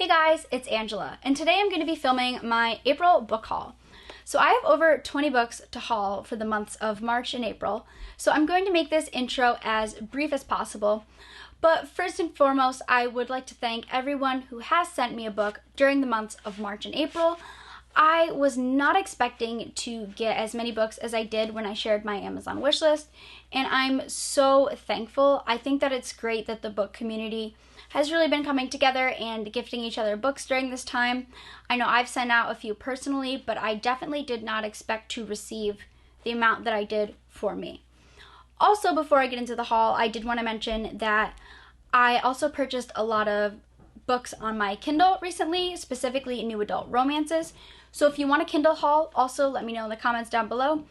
Hey guys, it's Angela, and today I'm going to be filming my April book haul. So I have over 20 books to haul for the months of March and April, so I'm going to make this intro as brief as possible. But first and foremost, I would like to thank everyone who has sent me a book during the months of March and April. I was not expecting to get as many books as I did when I shared my Amazon wishlist, and I'm so thankful. I think that it's great that the book community has really been coming together and gifting each other books during this time. I know I've sent out a few personally, but I definitely did not expect to receive the amount that I did for me. Also, before I get into the haul, I did want to mention that I also purchased a lot of books on my Kindle recently, specifically new adult romances. So if you want a Kindle haul, also let me know in the comments down below.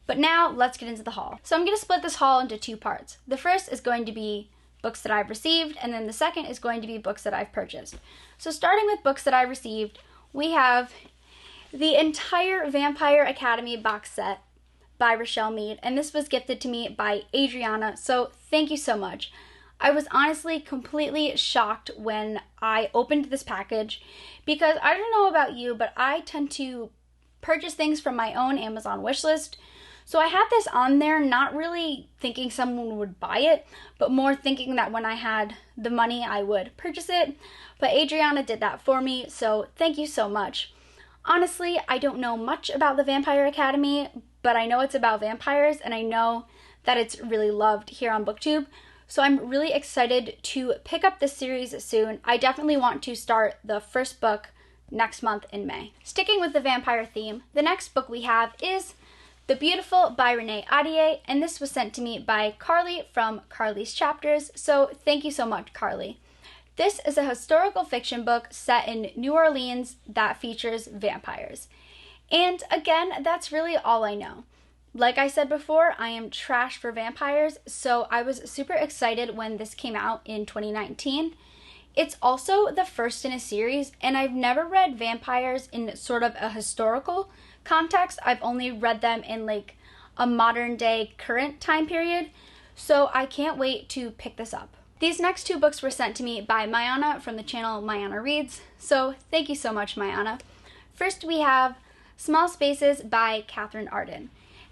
But now let's get into the haul. So I'm going to split this haul into two parts. The first is going to be books that I've received, and then the second is going to be books that I've purchased. So starting with books that I received, we have the entire Vampire Academy box set by Rochelle Mead, and this was gifted to me by Adriana, so thank you so much. I was honestly completely shocked when I opened this package because I don't know about you, but I tend to purchase things from my own Amazon wishlist. So I had this on there, not really thinking someone would buy it, but more thinking that when I had the money, I would purchase it. But Adriana did that for me, so thank you so much. Honestly, I don't know much about the Vampire Academy, but I know it's about vampires, and I know that it's really loved here on BookTube. So I'm really excited to pick up this series soon. I definitely want to start the first book next month in May. Sticking with the vampire theme, the next book we have is The Beautiful by Renee Ahdieh, and this was sent to me by Carly from Carly's Chapters, so thank you so much, Carly. This is a historical fiction book set in New Orleans that features vampires. And again, that's really all I know. Like I said before, I am trash for vampires, so I was super excited when this came out in 2019. It's also the first in a series, and I've never read vampires in sort of a historical context. I've only read them in like a modern day current time period, so I can't wait to pick this up. These next two books were sent to me by Mayana from the channel Mayana Reads, so thank you so much, Mayana. First we have Small Spaces by Catherine Arden.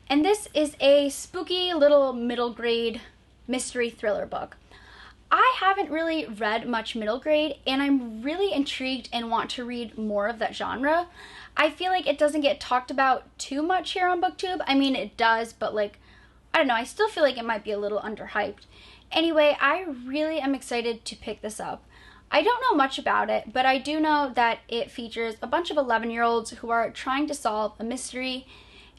And this is a spooky little middle grade mystery thriller book. I haven't really read much middle grade, and I'm really intrigued and want to read more of that genre. I feel like it doesn't get talked about too much here on BookTube. I mean, it does, but like, I don't know, I still feel like it might be a little underhyped. Anyway, I really am excited to pick this up. I don't know much about it, but I do know that it features a bunch of 11-year-olds who are trying to solve a mystery,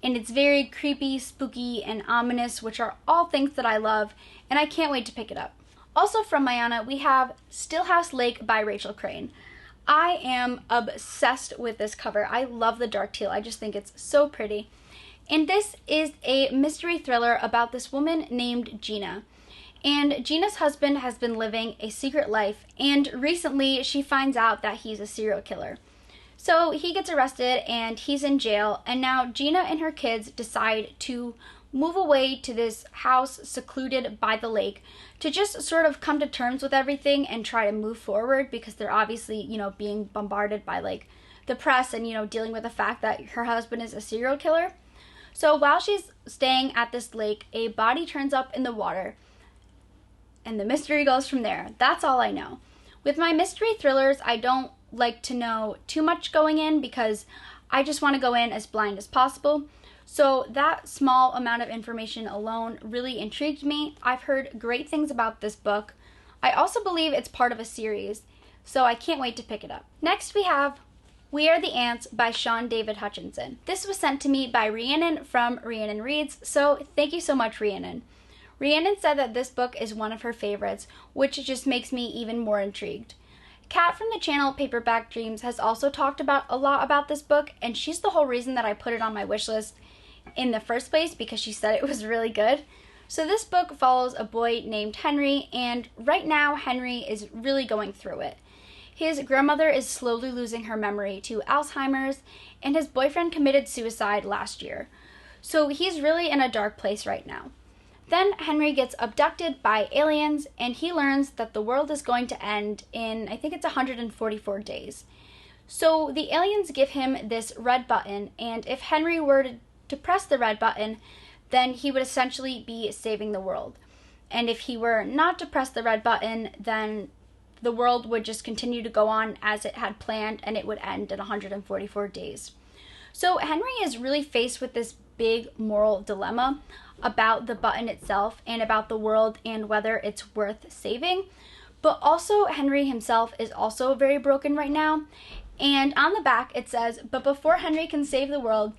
and it's very creepy, spooky, and ominous, which are all things that I love, and I can't wait to pick it up. Also from Mayana, we have Stillhouse Lake by Rachel Crane. I am obsessed with this cover. I love the dark teal. I just think it's so pretty. And this is a mystery thriller about this woman named Gina. And Gina's husband has been living a secret life, and recently she finds out that he's a serial killer. So he gets arrested and he's in jail, and now Gina and her kids decide to move away to this house secluded by the lake to just sort of come to terms with everything and try to move forward, because they're obviously, you know, being bombarded by like the press and, you know, dealing with the fact that her husband is a serial killer. So while she's staying at this lake, a body turns up in the water, and the mystery goes from there. That's all I know. With my mystery thrillers, I don't like to know too much going in because I just want to go in as blind as possible. So that small amount of information alone really intrigued me. I've heard great things about this book. I also believe it's part of a series, so I can't wait to pick it up. Next we have We Are the Ants by Sean David Hutchinson. This was sent to me by Rhiannon from Rhiannon Reads, so thank you so much, Rhiannon. Rhiannon said that this book is one of her favorites, which just makes me even more intrigued. Kat from the channel Paperback Dreams has also talked about a lot about this book, and she's the whole reason that I put it on my wish list in the first place, because she said it was really good. So this book follows a boy named Henry, and right now Henry is really going through it. His grandmother is slowly losing her memory to Alzheimer's, and his boyfriend committed suicide last year. So he's really in a dark place right now. Then Henry gets abducted by aliens, and he learns that the world is going to end in, I think it's 144 days. So the aliens give him this red button, and if Henry were to press the red button, then he would essentially be saving the world. And if he were not to press the red button, then the world would just continue to go on as it had planned, and it would end in 144 days. So Henry is really faced with this big moral dilemma about the button itself and about the world and whether it's worth saving. But also Henry himself is also very broken right now. And on the back it says, but before Henry can save the world,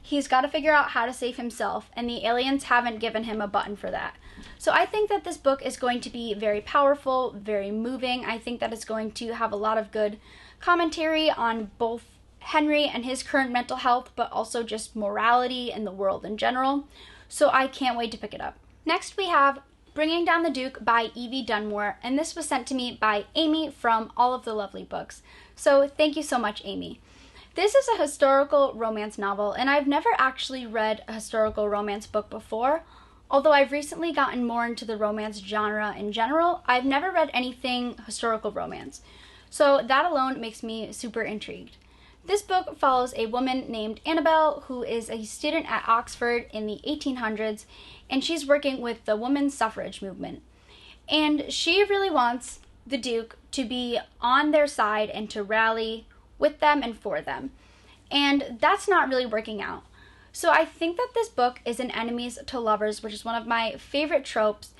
he's got to figure out how to save himself, and the aliens haven't given him a button for that. So I think that this book is going to be very powerful, very moving. I think that it's going to have a lot of good commentary on both Henry and his current mental health, but also just morality in the world in general. So I can't wait to pick it up. Next we have Bringing Down the Duke by Evie Dunmore, and this was sent to me by Amy from All of the Lovely Books. So thank you so much, Amy. This is a historical romance novel, and I've never actually read a historical romance book before. Although I've recently gotten more into the romance genre in general, I've never read anything historical romance. So that alone makes me super intrigued. This book follows a woman named Annabelle who is a student at Oxford in the 1800s, and she's working with the women's suffrage movement. And she really wants the Duke to be on their side and to rally with them and for them. And that's not really working out. So I think that this book is an enemies to lovers, which is one of my favorite tropes,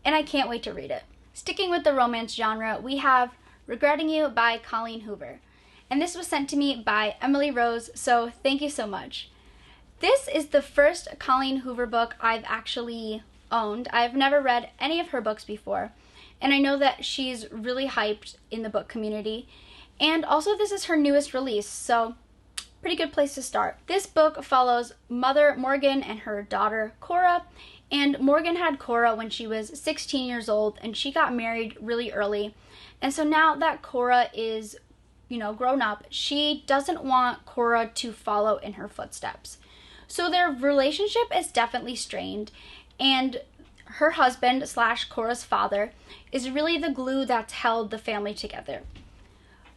and I can't wait to read it. Sticking with the romance genre, we have Regretting You by Colleen Hoover. And this was sent to me by Emily Rose, so thank you so much. This is the first Colleen Hoover book I've actually owned. I've never read any of her books before, and I know that she's really hyped in the book community. And also this is her newest release, so pretty good place to start. This book follows Mother Morgan and her daughter Cora, and Morgan had Cora when she was 16 years old, and she got married really early. And so now that Cora is, grown up, she doesn't want Cora to follow in her footsteps. So their relationship is definitely strained, and her husband / Cora's father is really the glue that's held the family together.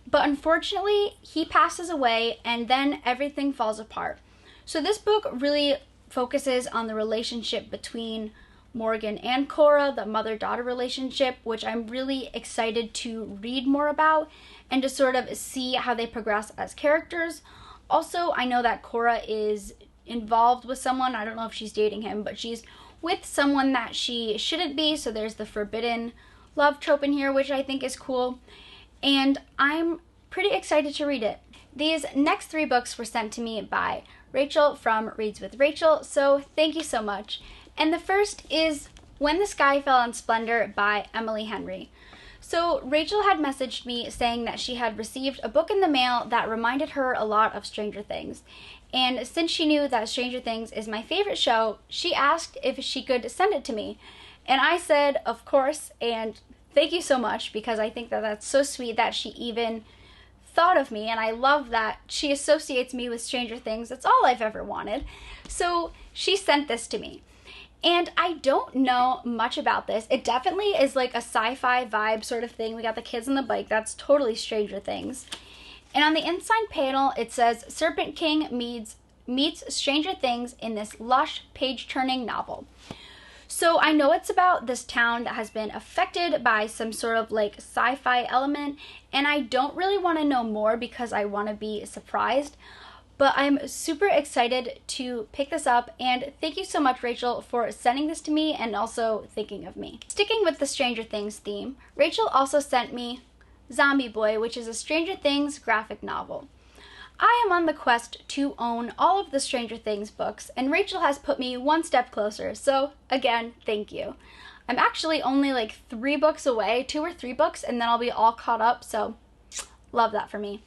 But unfortunately, he passes away, and then everything falls apart. So this book really focuses on the relationship between Morgan and Cora, the mother-daughter relationship, which I'm really excited to read more about and to sort of see how they progress as characters. Also, I know that Cora is involved with someone. I don't know if she's dating him, but she's with someone that she shouldn't be, so there's the forbidden love trope in here, which I think is cool. And I'm pretty excited to read it. These next 3 books were sent to me by Rachel from Reads with Rachel, so thank you so much. And the first is When the Sky Fell on Splendor by Emily Henry. So Rachel had messaged me saying that she had received a book in the mail that reminded her a lot of Stranger Things. And since she knew that Stranger Things is my favorite show, she asked if she could send it to me. And I said, of course, and thank you so much, because I think that that's so sweet that she even thought of me, and I love that she associates me with Stranger Things. That's all I've ever wanted. So she sent this to me. And I don't know much about this. It definitely is like a sci-fi vibe sort of thing. We got the kids on the bike. That's totally Stranger Things. And on the inside panel, it says, Serpent King meets Stranger Things in this lush, page-turning novel. So I know it's about this town that has been affected by some sort of like sci-fi element, and I don't really want to know more because I want to be surprised. But I'm super excited to pick this up, and thank you so much, Rachel, for sending this to me and also thinking of me. Sticking with the Stranger Things theme, Rachel also sent me Zombie Boy, which is a Stranger Things graphic novel. I am on the quest to own all of the Stranger Things books, and Rachel has put me one step closer, so again, thank you. I'm actually only like 3 books away, 2 or 3 books, and then I'll be all caught up, so love that for me.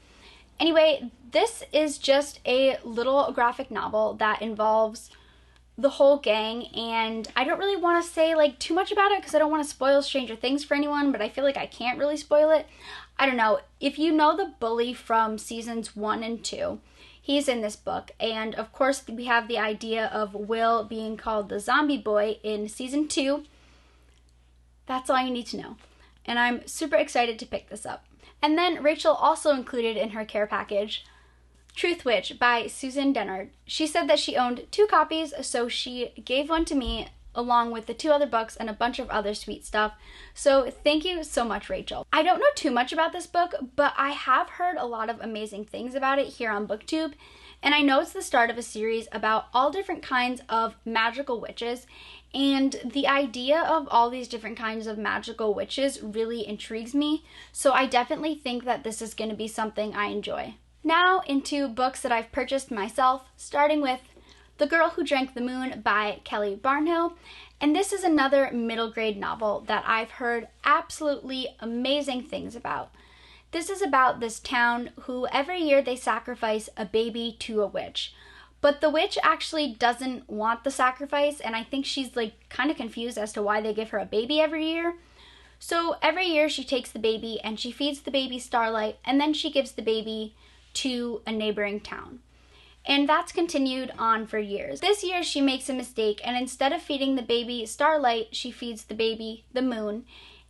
Anyway, this is just a little graphic novel that involves the whole gang, and I don't really want to say like too much about it because I don't want to spoil Stranger Things for anyone, but I feel like I can't really spoil it. I don't know. If you know the bully from seasons 1 and 2, He's in this book, and of course we have the idea of Will being called the zombie boy in season 2. That's all you need to know. And I'm super excited to pick this up. And then Rachel also included in her care package Truth Witch by Susan Dennard. She said that she owned 2 copies, so she gave one to me along with the 2 other books and a bunch of other sweet stuff. So thank you so much, Rachel. I don't know too much about this book, but I have heard a lot of amazing things about it here on BookTube. And I know it's the start of a series about all different kinds of magical witches, and the idea of all these different kinds of magical witches really intrigues me, so I definitely think that this is going to be something I enjoy. Now into books that I've purchased myself, starting with The Girl Who Drank the Moon by Kelly Barnhill, and this is another middle grade novel that I've heard absolutely amazing things about. This is about this town who every year they sacrifice a baby to a witch. But the witch actually doesn't want the sacrifice, and I think she's like kind of confused as to why they give her a baby every year. So every year she takes the baby and she feeds the baby Starlight, and then she gives the baby to a neighboring town. And that's continued on for years. This year she makes a mistake, and instead of feeding the baby Starlight, she feeds the baby the moon.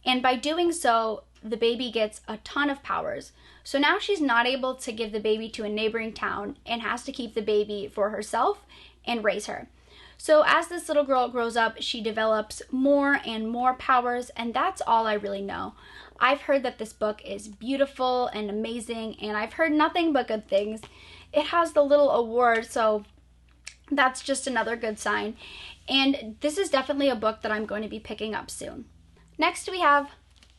And by doing so, the baby gets a ton of powers. So now she's not able to give the baby to a neighboring town and has to keep the baby for herself and raise her. So as this little girl grows up, she develops more and more powers, and that's all I really know. I've heard that this book is beautiful and amazing, and I've heard nothing but good things. It has the little award, so that's just another good sign. And this is definitely a book that I'm going to be picking up soon. Next we have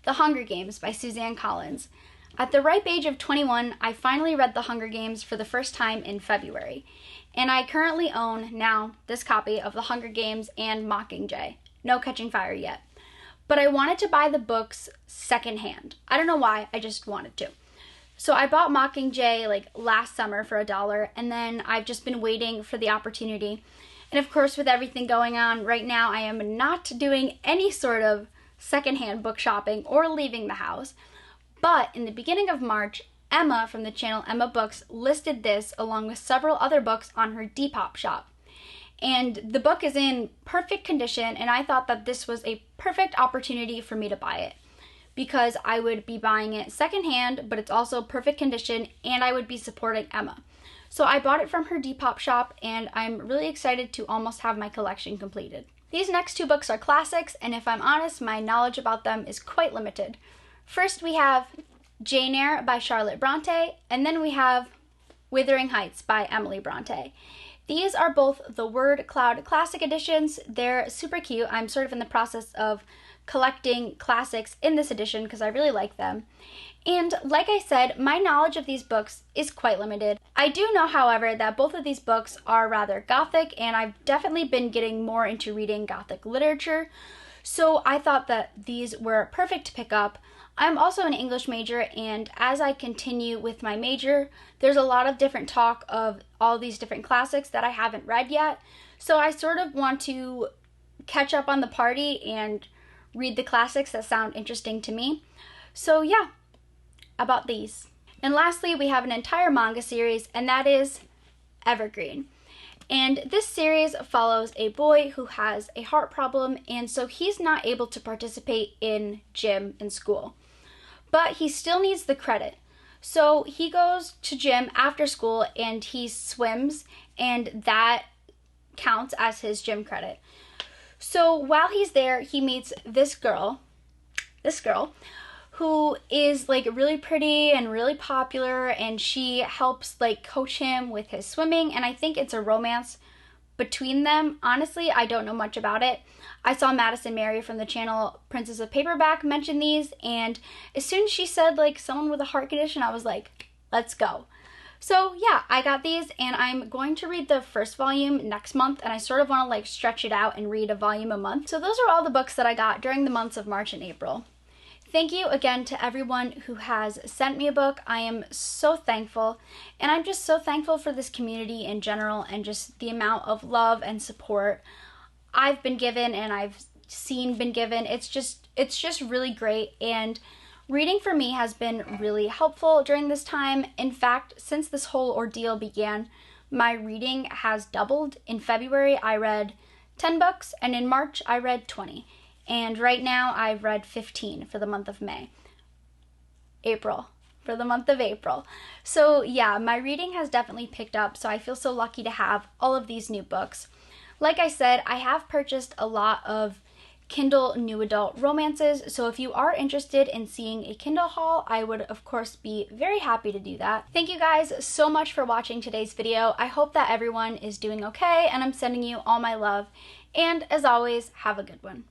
The Hunger Games by Suzanne Collins. At the ripe age of 21, I finally read The Hunger Games for the first time in February. And I currently own now this copy of The Hunger Games and Mockingjay. No Catching Fire yet. But I wanted to buy the books secondhand. I don't know why, I just wanted to. So I bought Mockingjay like last summer for $1, and then I've just been waiting for the opportunity. And of course, with everything going on right now, I am not doing any sort of secondhand book shopping or leaving the house. But in the beginning of March, Emma from the channel Emma Books listed this along with several other books on her Depop shop. And the book is in perfect condition, and I thought that this was a perfect opportunity for me to buy it, because I would be buying it secondhand, but it's also perfect condition, and I would be supporting Emma. So I bought it from her Depop shop, and I'm really excited to almost have my collection completed. These next 2 books are classics, and if I'm honest, my knowledge about them is quite limited. First we have Jane Eyre by Charlotte Bronte, and then we have Wuthering Heights by Emily Bronte. These are both the Word Cloud Classic editions. They're super cute. I'm sort of in the process of collecting classics in this edition because I really like them. And like I said, my knowledge of these books is quite limited. I do know, however, that both of these books are rather gothic, and I've definitely been getting more into reading gothic literature, so I thought that these were perfect to pick up. I'm also an English major, and as I continue with my major, there's a lot of different talk of all these different classics that I haven't read yet, so I sort of want to catch up on the party and read the classics that sound interesting to me. So yeah, about these. And lastly, we have an entire manga series, and that is Evergreen. And this series follows a boy who has a heart problem, and so he's not able to participate in gym in school. But he still needs the credit. So he goes to gym after school and he swims, and that counts as his gym credit. So while he's there, he meets this girl who is like really pretty and really popular, and she helps like coach him with his swimming, and I think it's a romance between them. Honestly, I don't know much about it. I saw Madison Mary from the channel Princess of Paperback mention these, and as soon as she said like someone with a heart condition, I was like, let's go. So yeah, I got these, and I'm going to read the first volume next month, and I sort of want to like stretch it out and read a volume a month. So those are all the books that I got during the months of March and April. Thank you again to everyone who has sent me a book. I am so thankful, and I'm just so thankful for this community in general and just the amount of love and support I've been given and I've been given. It's just really great, and Reading for me has been really helpful during this time. In fact, since this whole ordeal began, my reading has doubled. In February, I read 10 books, and in March, I read 20. And right now, I've read 15 for the month of for the month of April. So yeah, my reading has definitely picked up, so I feel so lucky to have all of these new books. Like I said, I have purchased a lot of Kindle new adult romances, so if you are interested in seeing a Kindle haul, I would of course be very happy to do that. Thank you guys so much for watching today's video. I hope that everyone is doing okay, and I'm sending you all my love. And as always, have a good one.